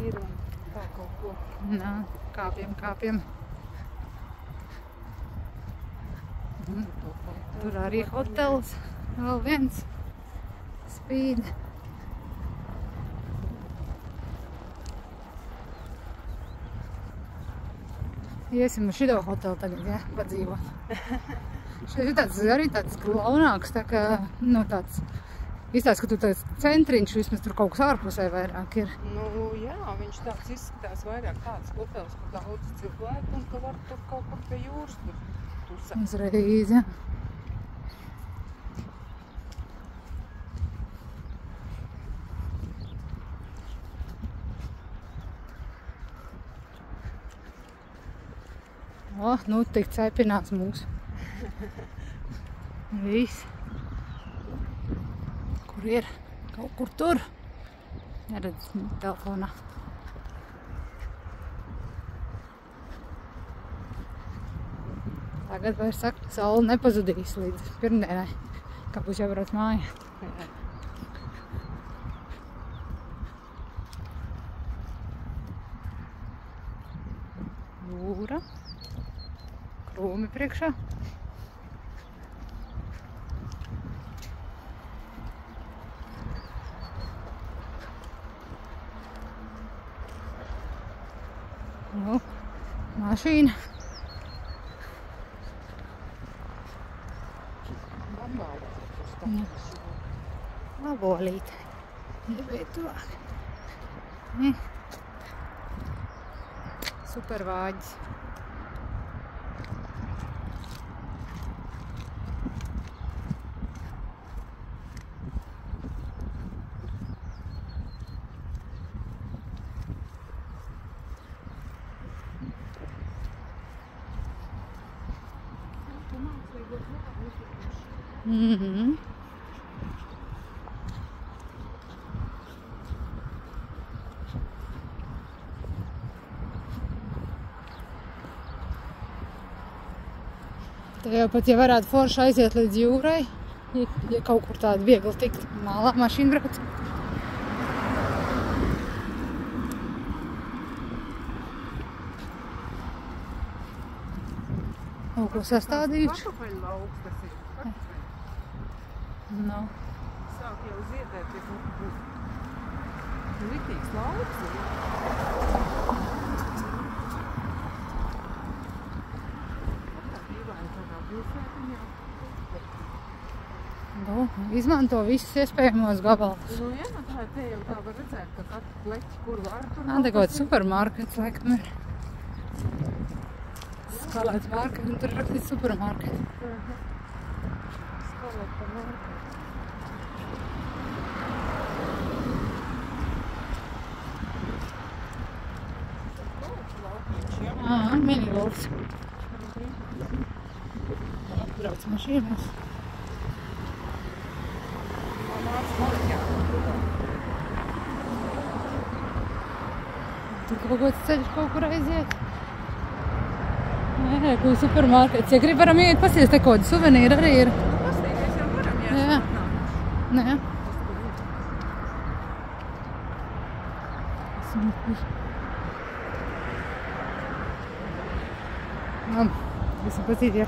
ir un tā kaut ko. Nā, kāpjam. Tur arī hotels, vēl viens spīd. Iesim uz šito hotelu tagad, ja, padzīvot. Šeit ir tāds arī tāds glaunāks, tā kā, nu tāds, izstāst, ka tur tāds centriņš, vismaz tur kaut kas ārpusē vairāk ir. Nu, jā, viņš tāds izskatās vairāk tāds hotels, kur daudz cilvēku un ka var tur kaut kur pie jūras tur tusēt. Uzreiz, ja. O, nu tik cepinās mūs. Viss. Kur ir? Kaut kur tur. Neredz telefonā. Tagad vairs saka, saule nepazudīs līdz pirmdienai, kā būs jābrauc mājā. Jūra. Krūmi priekšā. Nu, mašīna. Labolīte. Ievietovāk. Supervāģis. Te jau pat, ja varētu forši aiziet līdz jūrai, ja kaut kur tādu viegli tikt malā mašīna brauc. Kaut ko sastādījuši. Kartupeļu lauks tas ir. Kartupeļu. No. Sāk jau ziedēties. Ritīgs lauks ir. Nu, izmanto visus iespējamos gabalus. Nu jā, tā te jau tā var redzēt, ka katru pleķi, kur var tur. Te kaut supermarkets, laikam ir. Skalēts market, un tur rakstīts supermarket. Skalēta market. Minigolfs. Brauc mašīnas. Tur kaut kāds ceļš kaut kur aiziet. Nē, ko supermarkets. Ja grib, varam iet pasies, te kaut kādi suvenīri arī ir. Pastīties jau varam, jā. Nē. Esmu patīties.